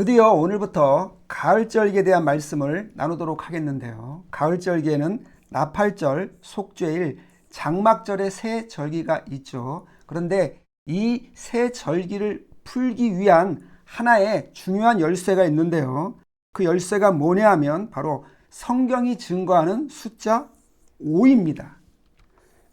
드디어 오늘부터 가을절기에 대한 말씀을 나누도록 하겠는데요. 가을절기에는 나팔절, 속죄일, 장막절의 세 절기가 있죠. 그런데 이 세 절기를 풀기 위한 하나의 중요한 열쇠가 있는데요. 그 열쇠가 뭐냐 하면 바로 성경이 증거하는 숫자 5입니다.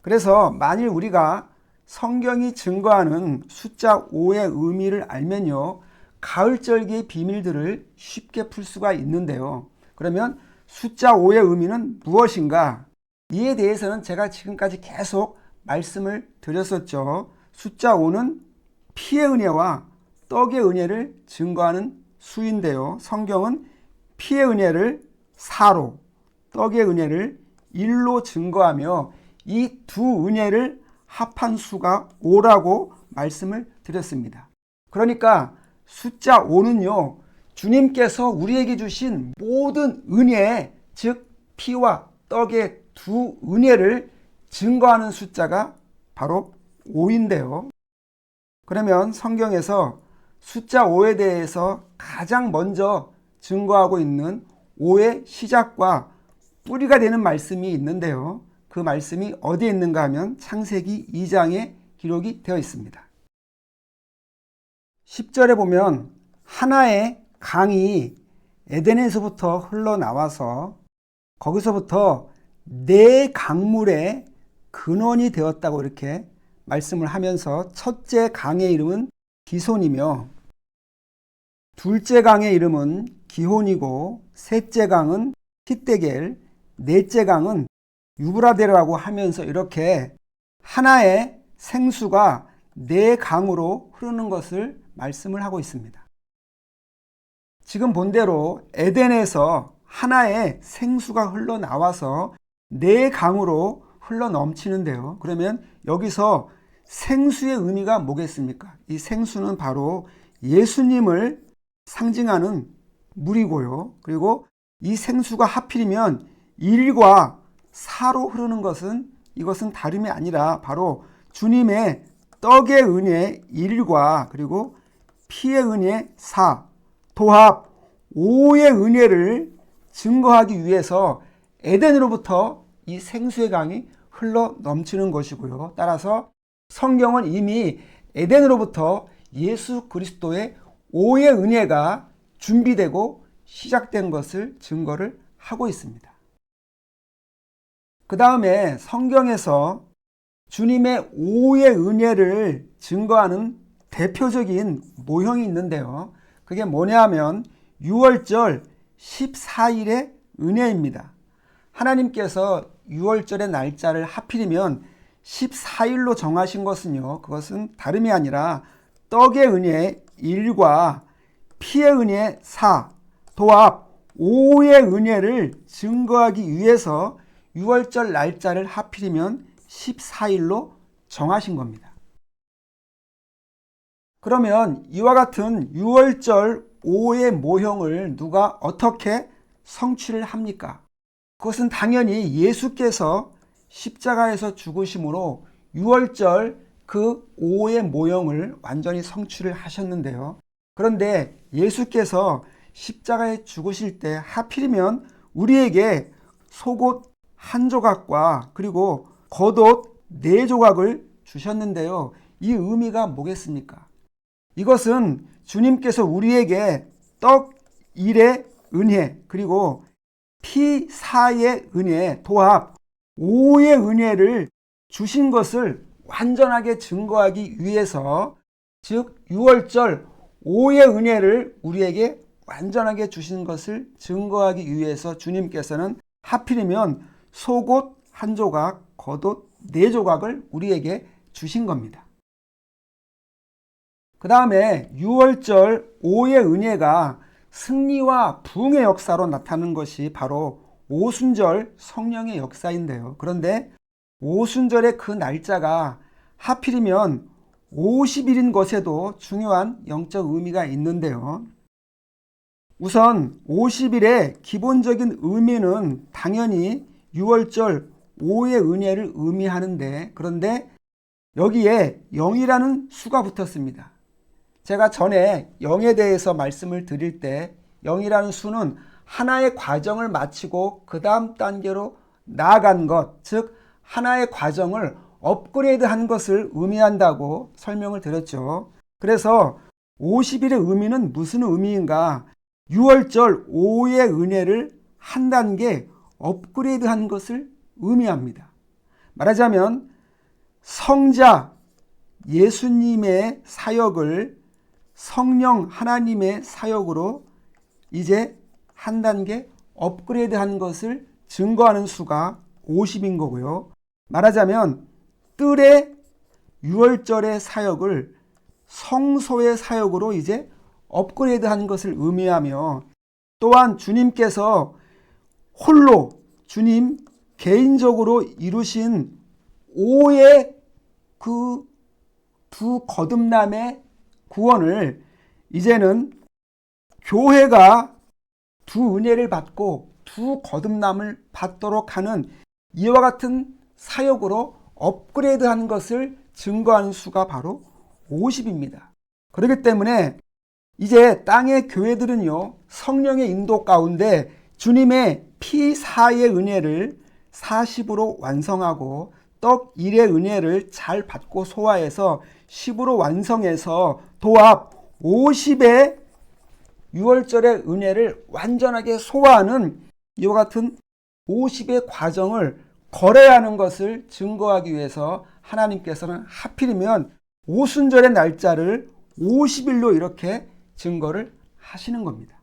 그래서 만일 우리가 성경이 증거하는 숫자 5의 의미를 알면요, 가을절기의 비밀들을 쉽게 풀 수가 있는데요. 그러면 숫자 5의 의미는 무엇인가? 이에 대해서는 제가 지금까지 계속 말씀을 드렸었죠. 숫자 5는 피의 은혜와 떡의 은혜를 증거하는 수인데요. 성경은 피의 은혜를 4로, 떡의 은혜를 1로 증거하며 이 두 은혜를 합한 수가 5라고 말씀을 드렸습니다. 그러니까 숫자 5는요, 주님께서 우리에게 주신 모든 은혜, 즉 피와 떡의 두 은혜를 증거하는 숫자가 바로 5인데요. 그러면 성경에서 숫자 5에 대해서 가장 먼저 증거하고 있는 5의 시작과 뿌리가 되는 말씀이 있는데요. 그 말씀이 어디에 있는가 하면 창세기 2장에 기록이 되어 있습니다. 10절에 보면 하나의 강이 에덴에서부터 흘러나와서 거기서부터 네 강물의 근원이 되었다고 이렇게 말씀을 하면서 첫째 강의 이름은 기손이며 둘째 강의 이름은 기혼이고 셋째 강은 히데겔, 넷째 강은 유브라데라고 하면서 이렇게 하나의 생수가 네 강으로 흐르는 것을 말씀을 하고 있습니다. 지금 본대로 에덴에서 하나의 생수가 흘러나와서 네 강으로 흘러넘치는데요. 그러면 여기서 생수의 의미가 뭐겠습니까? 이 생수는 바로 예수님을 상징하는 물이고요. 그리고 이 생수가 하필이면 1과 4로 흐르는 것은 이것은 다름이 아니라 바로 주님의 떡의 은혜 1과 그리고 피의 은혜 4, 도합 5의 은혜를 증거하기 위해서 에덴으로부터 이 생수의 강이 흘러 넘치는 것이고요. 따라서 성경은 이미 에덴으로부터 예수 그리스도의 5의 은혜가 준비되고 시작된 것을 증거를 하고 있습니다. 그 다음에 성경에서 주님의 5의 은혜를 증거하는 대표적인 모형이 있는데요. 그게 뭐냐 하면 6월절 14일의 은혜입니다. 하나님께서 6월절의 날짜를 하필이면 14일로 정하신 것은요, 그것은 다름이 아니라 떡의 은혜 1과 피의 은혜 4, 도합 5의 은혜를 증거하기 위해서 6월절 날짜를 하필이면 14일로 정하신 겁니다. 그러면 이와 같은 6월절 5의 모형을 누가 어떻게 성취를 합니까? 그것은 당연히 예수께서 십자가에서 죽으심으로 6월절 그 5의 모형을 완전히 성취를 하셨는데요. 그런데 예수께서 십자가에 죽으실 때 하필이면 우리에게 속옷 한 조각과 그리고 겉옷 4조각을 주셨는데요. 이 의미가 뭐겠습니까? 이것은 주님께서 우리에게 떡 1의 은혜 그리고 피 4의 은혜 도합 5의 은혜를 주신 것을 완전하게 증거하기 위해서 즉 6월절 5의 은혜를 우리에게 완전하게 주신 것을 증거하기 위해서 주님께서는 하필이면 속옷 한 조각, 겉옷 4조각을 우리에게 주신 겁니다. 그 다음에 6월절 5의 은혜가 승리와 부흥의 역사로 나타나는 것이 바로 오순절 성령의 역사인데요. 그런데 오순절의 그 날짜가 하필이면 50일인 것에도 중요한 영적 의미가 있는데요. 우선 50일의 기본적인 의미는 당연히 6월절 5의 은혜를 의미하는데 그런데 여기에 0이라는 수가 붙었습니다. 제가 전에 0에 대해서 말씀을 드릴 때 0이라는 수는 하나의 과정을 마치고 그 다음 단계로 나아간 것, 즉 하나의 과정을 업그레이드한 것을 의미한다고 설명을 드렸죠. 그래서 50일의 의미는 무슨 의미인가? 6월절 5의 은혜를 한 단계 업그레이드한 것을 의미합니다. 말하자면 성자 예수님의 사역을 성령 하나님의 사역으로 이제 한 단계 업그레이드한 것을 증거하는 수가 50인 거고요. 말하자면 뜰의 6월절의 사역을 성소의 사역으로 이제 업그레이드한 것을 의미하며, 또한 주님께서 홀로 주님 개인적으로 이루신 5의 그 두 거듭남의 구원을 이제는 교회가 두 은혜를 받고 두 거듭남을 받도록 하는 이와 같은 사역으로 업그레이드한 것을 증거하는 수가 바로 50입니다. 그렇기 때문에 이제 땅의 교회들은요, 성령의 인도 가운데 주님의 피 사의 은혜를 40으로 완성하고 떡 1의 은혜를 잘 받고 소화해서 10으로 완성해서 도합 50의 6월절의 은혜를 완전하게 소화하는 이와 같은 50의 과정을 거래하는 것을 증거하기 위해서 하나님께서는 하필이면 오순절의 날짜를 50일로 이렇게 증거를 하시는 겁니다.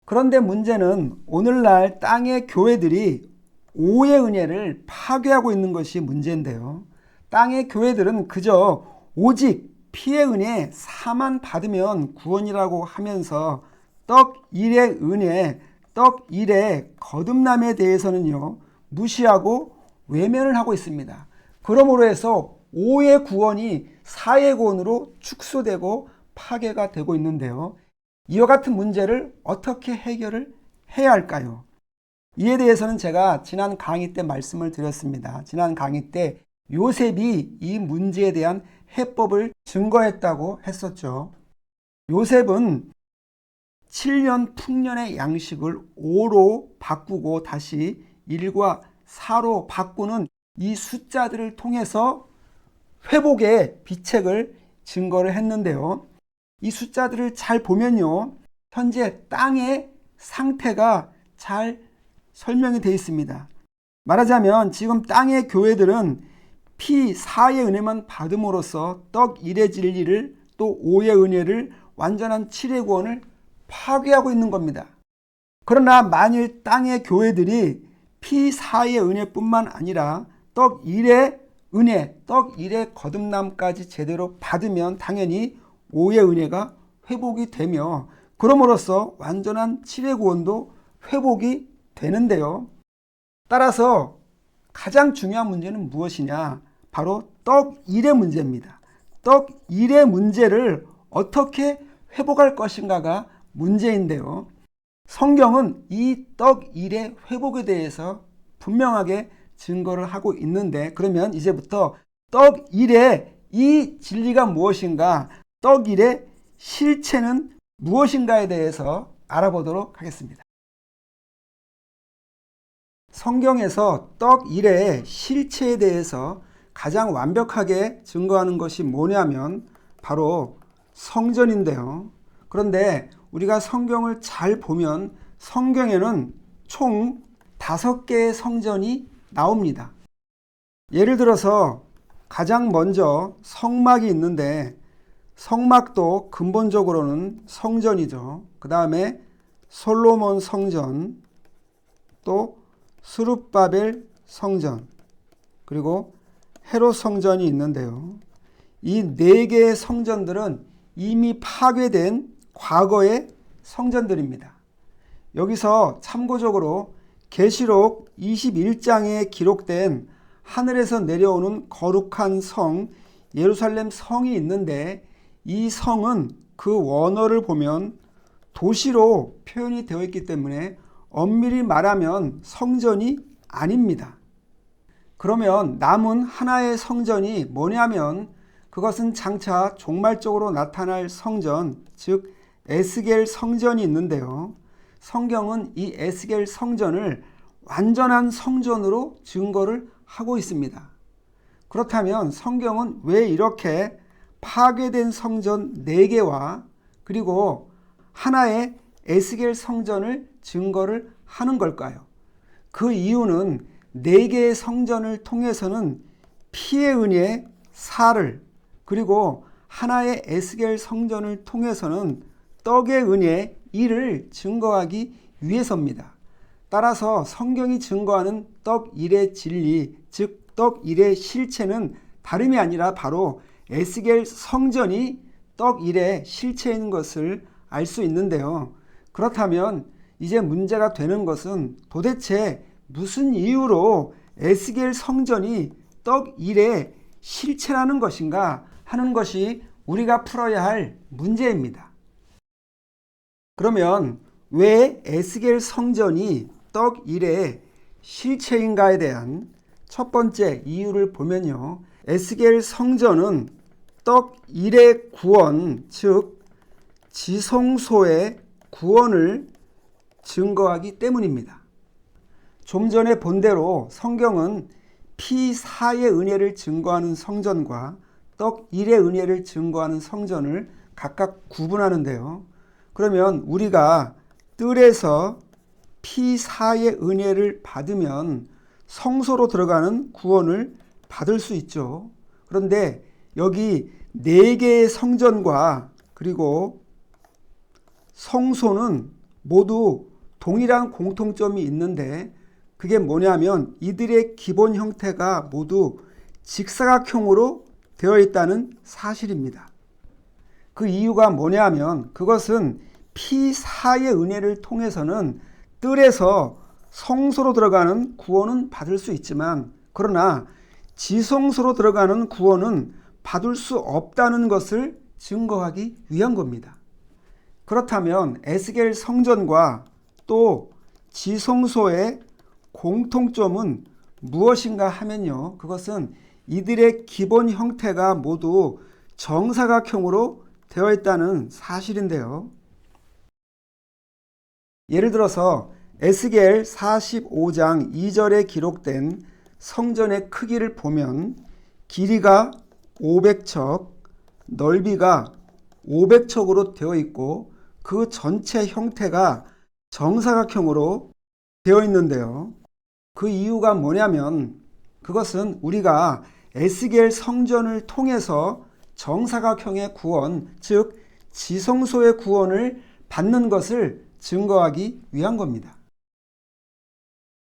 그런데 문제는 오늘날 땅의 교회들이 5의 은혜를 파괴하고 있는 것이 문제인데요. 땅의 교회들은 그저 오직 피의 은혜 사만 받으면 구원이라고 하면서 떡 1의 은혜, 떡 1의 거듭남에 대해서는요, 무시하고 외면을 하고 있습니다. 그러므로 해서 5의 구원이 4의 구원으로 축소되고 파괴가 되고 있는데요. 이와 같은 문제를 어떻게 해결을 해야 할까요? 이에 대해서는 제가 지난 강의 때 말씀을 드렸습니다. 지난 강의 때 요셉이 이 문제에 대한 해법을 증거했다고 했었죠. 요셉은 7년 풍년의 양식을 5로 바꾸고 다시 1과 4로 바꾸는 이 숫자들을 통해서 회복의 비책을 증거를 했는데요. 이 숫자들을 잘 보면요, 현재 땅의 상태가 잘 설명이 되어 있습니다. 말하자면 지금 땅의 교회들은 피 4의 은혜만 받음으로써 떡 1의 진리를 또 5의 은혜를 완전한 7의 구원을 파괴하고 있는 겁니다. 그러나 만일 땅의 교회들이 피 4의 은혜뿐만 아니라 떡 1의 은혜, 떡 1의 거듭남까지 제대로 받으면 당연히 5의 은혜가 회복이 되며 그럼으로써 완전한 7의 구원도 회복이 되는데요. 따라서 가장 중요한 문제는 무엇이냐? 바로 떡 1의 문제입니다. 떡 1의 문제를 어떻게 회복할 것인가가 문제인데요. 성경은 이 떡 1의 회복에 대해서 분명하게 증거를 하고 있는데, 그러면 이제부터 떡 1의 이 진리가 무엇인가, 떡 1의 실체는 무엇인가에 대해서 알아보도록 하겠습니다. 성경에서 떡 1의 실체에 대해서 가장 완벽하게 증거하는 것이 뭐냐면 바로 성전인데요. 그런데 우리가 성경을 잘 보면 성경에는 총 5개의 성전이 나옵니다. 예를 들어서 가장 먼저 성막이 있는데 성막도 근본적으로는 성전이죠. 그 다음에 솔로몬 성전, 또 스룹바벨 성전, 그리고 헤롯 성전이 있는데요. 이 4개의 성전들은 이미 파괴된 과거의 성전들입니다. 여기서 참고적으로 계시록 21장에 기록된 하늘에서 내려오는 거룩한 성 예루살렘 성이 있는데, 이 성은 그 원어를 보면 도시로 표현이 되어 있기 때문에 엄밀히 말하면 성전이 아닙니다. 그러면 남은 하나의 성전이 뭐냐면 그것은 장차 종말적으로 나타날 성전, 즉 에스겔 성전이 있는데요. 성경은 이 에스겔 성전을 완전한 성전으로 증거를 하고 있습니다. 그렇다면 성경은 왜 이렇게 파괴된 성전 4개와 그리고 하나의 에스겔 성전을 증거를 하는 걸까요? 그 이유는 4개의 성전을 통해서는 피의 은혜, 사를, 그리고 하나의 에스겔 성전을 통해서는 떡의 은혜, 이를 증거하기 위해서입니다. 따라서 성경이 증거하는 떡 1의 진리, 즉 떡 1의 실체는 다름이 아니라 바로 에스겔 성전이 떡 1의 실체인 것을 알 수 있는데요. 그렇다면 이제 문제가 되는 것은 도대체 무슨 이유로 에스겔 성전이 떡 1의 실체라는 것인가 하는 것이 우리가 풀어야 할 문제입니다. 그러면 왜 에스겔 성전이 떡 1의 실체인가에 대한 첫 번째 이유를 보면요. 에스겔 성전은 떡 1의 구원, 즉 지성소의 구원을 증거하기 때문입니다. 좀 전에 본 대로 성경은 피 4의 은혜를 증거하는 성전과 떡 1의 은혜를 증거하는 성전을 각각 구분하는데요. 그러면 우리가 뜰에서 피 4의 은혜를 받으면 성소로 들어가는 구원을 받을 수 있죠. 그런데 여기 4개의 성전과 그리고 성소는 모두 동일한 공통점이 있는데 그게 뭐냐면 이들의 기본 형태가 모두 직사각형으로 되어 있다는 사실입니다. 그 이유가 뭐냐면 그것은 피 4의 은혜를 통해서는 뜰에서 성소로 들어가는 구원은 받을 수 있지만 그러나 지성소로 들어가는 구원은 받을 수 없다는 것을 증거하기 위한 겁니다. 그렇다면 에스겔 성전과 또 지성소의 공통점은 무엇인가 하면요. 그것은 이들의 기본 형태가 모두 정사각형으로 되어 있다는 사실인데요. 예를 들어서 에스겔 45장 2절에 기록된 성전의 크기를 보면 길이가 500척, 넓이가 500척으로 되어 있고 그 전체 형태가 정사각형으로 되어 있는데요. 그 이유가 뭐냐면 그것은 우리가 에스겔 성전을 통해서 정사각형의 구원, 즉 지성소의 구원을 받는 것을 증거하기 위한 겁니다.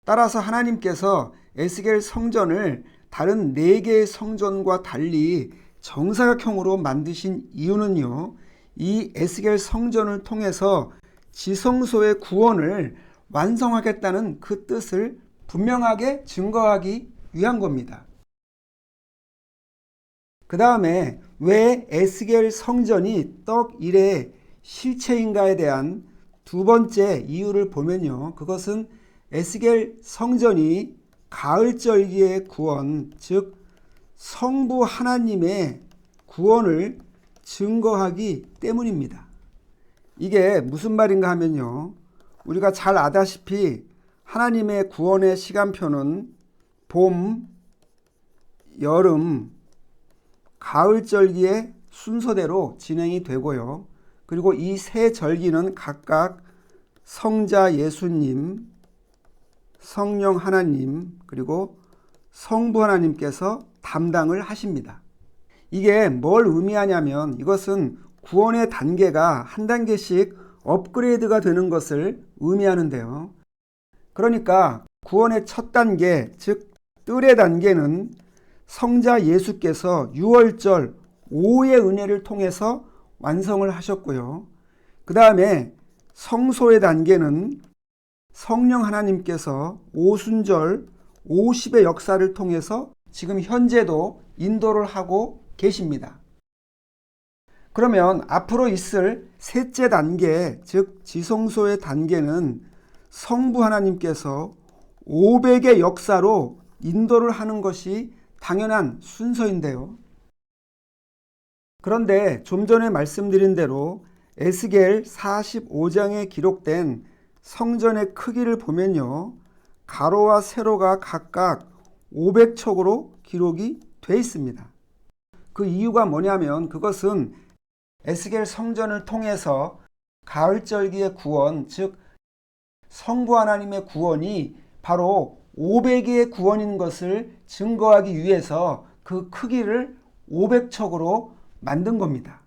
따라서 하나님께서 에스겔 성전을 다른 4개의 성전과 달리 정사각형으로 만드신 이유는요. 이 에스겔 성전을 통해서 지성소의 구원을 완성하겠다는 그 뜻을 분명하게 증거하기 위한 겁니다. 그 다음에 왜 에스겔 성전이 떡 1의 실체인가에 대한 두 번째 이유를 보면요. 그것은 에스겔 성전이 가을절기의 구원, 즉 성부 하나님의 구원을 증거하기 때문입니다. 이게 무슨 말인가 하면요. 우리가 잘 아다시피 하나님의 구원의 시간표는 봄, 여름, 가을절기의 순서대로 진행이 되고요. 그리고 이 세 절기는 각각 성자 예수님, 성령 하나님, 그리고 성부 하나님께서 담당을 하십니다. 이게 뭘 의미하냐면 이것은 구원의 단계가 한 단계씩 업그레이드가 되는 것을 의미하는데요. 그러니까 구원의 첫 단계, 즉 뜰의 단계는 성자 예수께서 6월절 오후의 은혜를 통해서 완성을 하셨고요. 그 다음에 성소의 단계는 성령 하나님께서 오순절 50의 역사를 통해서 지금 현재도 인도를 하고 계십니다. 그러면 앞으로 있을 셋째 단계, 즉 지성소의 단계는 성부 하나님께서 500의 역사로 인도를 하는 것이 당연한 순서인데요. 그런데 좀 전에 말씀드린 대로 에스겔 45장에 기록된 성전의 크기를 보면요, 가로와 세로가 각각 500척으로 기록이 돼 있습니다. 그 이유가 뭐냐면 그것은 에스겔 성전을 통해서 가을절기의 구원, 즉 성부 하나님의 구원이 바로 500의 구원인 것을 증거하기 위해서 그 크기를 500척으로 만든 겁니다.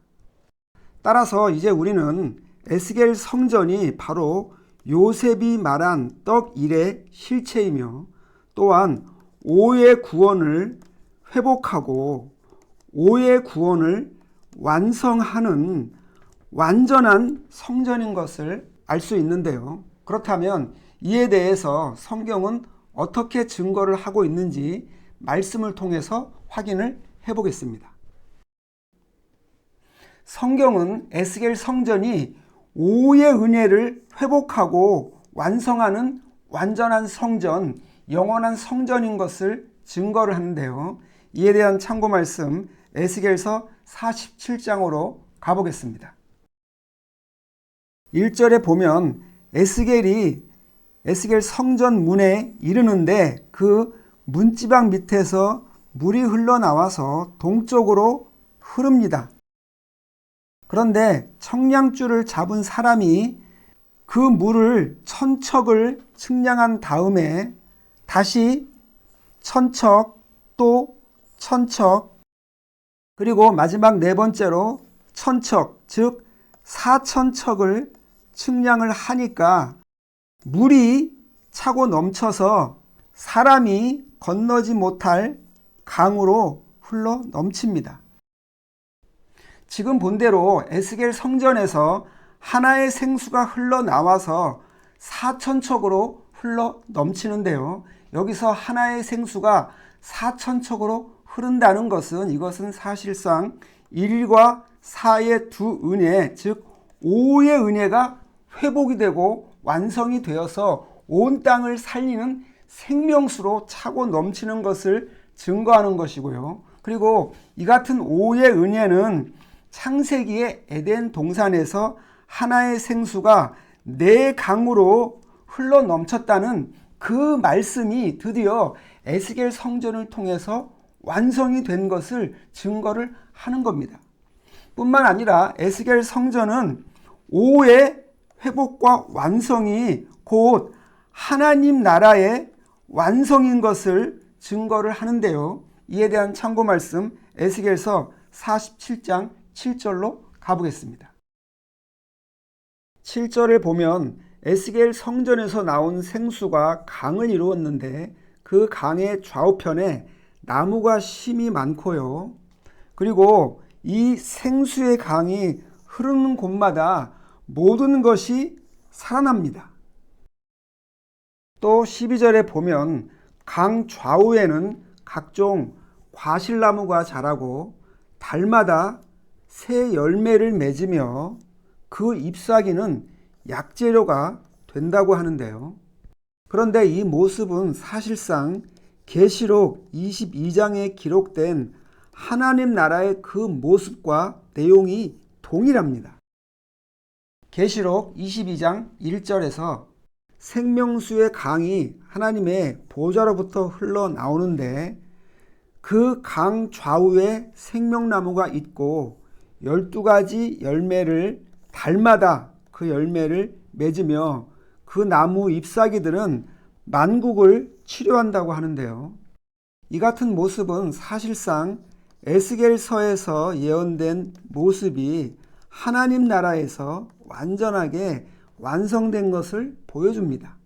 따라서 이제 우리는 에스겔 성전이 바로 요셉이 말한 떡 1의 실체이며 또한 5의 구원을 회복하고 5의 구원을 완성하는 완전한 성전인 것을 알 수 있는데요. 그렇다면 이에 대해서 성경은 어떻게 증거를 하고 있는지 말씀을 통해서 확인을 해보겠습니다. 성경은 에스겔 성전이 5의 은혜를 회복하고 완성하는 완전한 성전, 영원한 성전인 것을 증거를 하는데요. 이에 대한 참고 말씀 에스겔서 47장으로 가보겠습니다. 1절에 보면 에스겔 성전 문에 이르는데 그 문지방 밑에서 물이 흘러나와서 동쪽으로 흐릅니다. 그런데 청량줄을 잡은 사람이 그 물을 1000척을 측량한 다음에 다시 1000척 또 1000척 그리고 마지막 네 번째로 1000척 즉 4000척을 측량을 하니까 물이 차고 넘쳐서 사람이 건너지 못할 강으로 흘러 넘칩니다. 지금 본대로 에스겔 성전에서 하나의 생수가 흘러나와서 4000척으로 흘러 넘치는데요. 여기서 하나의 생수가 4000척으로 흐른다는 것은 이것은 사실상 1과 4의 두 은혜, 즉 5의 은혜가 회복이 되고 완성이 되어서 온 땅을 살리는 생명수로 차고 넘치는 것을 증거하는 것이고요. 그리고 이 같은 5의 은혜는 창세기의 에덴 동산에서 하나의 생수가 네 강으로 흘러 넘쳤다는 그 말씀이 드디어 에스겔 성전을 통해서 완성이 된 것을 증거를 하는 겁니다. 뿐만 아니라 에스겔 성전은 5의 회복과 완성이 곧 하나님 나라의 완성인 것을 증거를 하는데요. 이에 대한 참고 말씀 에스겔서 47장 7절로 가보겠습니다. 7절을 보면 에스겔 성전에서 나온 생수가 강을 이루었는데 그 강의 좌우편에 나무가 심이 많고요. 그리고 이 생수의 강이 흐르는 곳마다 모든 것이 살아납니다. 또 12절에 보면 강 좌우에는 각종 과실나무가 자라고 달마다 새 열매를 맺으며 그 잎사귀는 약재료가 된다고 하는데요. 그런데 이 모습은 사실상 계시록 22장에 기록된 하나님 나라의 그 모습과 내용이 동일합니다. 계시록 22장 1절에서 생명수의 강이 하나님의 보좌로부터 흘러나오는데 그 강 좌우에 생명나무가 있고 12가지 열매를 달마다 그 열매를 맺으며 그 나무 잎사귀들은 만국을 치료한다고 하는데요. 이 같은 모습은 사실상 에스겔서에서 예언된 모습이 하나님 나라에서 완전하게 완성된 것을 보여줍니다.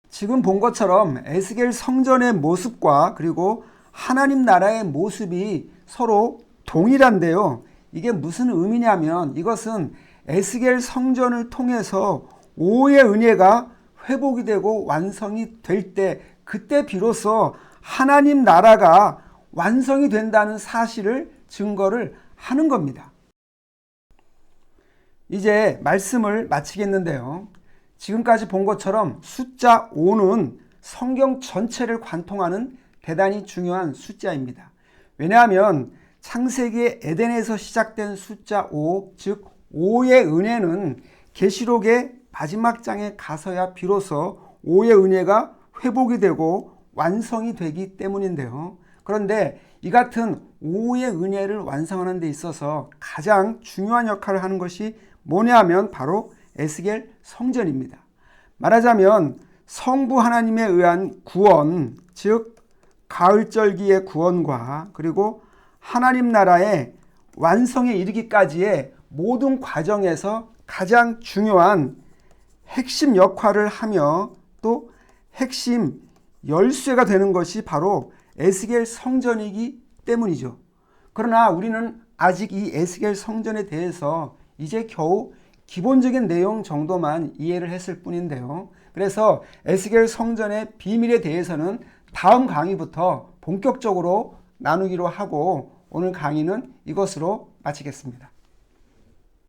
지금 본 것처럼 에스겔 성전의 모습과 그리고 하나님 나라의 모습이 서로 동일한데요. 이게 무슨 의미냐면 이것은 에스겔 성전을 통해서 5의 은혜가 회복이 되고 완성이 될 때 그때 비로소 하나님 나라가 완성이 된다는 사실을 증거를 하는 겁니다. 이제 말씀을 마치겠는데요. 지금까지 본 것처럼 숫자 5는 성경 전체를 관통하는 대단히 중요한 숫자입니다. 왜냐하면 창세기의 에덴에서 시작된 숫자 5, 즉 5의 은혜는 계시록의 마지막 장에 가서야 비로소 5의 은혜가 회복이 되고 완성이 되기 때문인데요. 그런데 이 같은 5의 은혜를 완성하는 데 있어서 가장 중요한 역할을 하는 것이 뭐냐 하면 바로 에스겔 성전입니다. 말하자면 성부 하나님에 의한 구원, 즉 가을절기의 구원과 그리고 하나님 나라의 완성에 이르기까지의 모든 과정에서 가장 중요한 핵심 역할을 하며 또 핵심 열쇠가 되는 것이 바로 에스겔 성전이기 때문이죠. 그러나 우리는 아직 이 에스겔 성전에 대해서 이제 겨우 기본적인 내용 정도만 이해를 했을 뿐인데요. 그래서 에스겔 성전의 비밀에 대해서는 다음 강의부터 본격적으로 나누기로 하고 오늘 강의는 이것으로 마치겠습니다.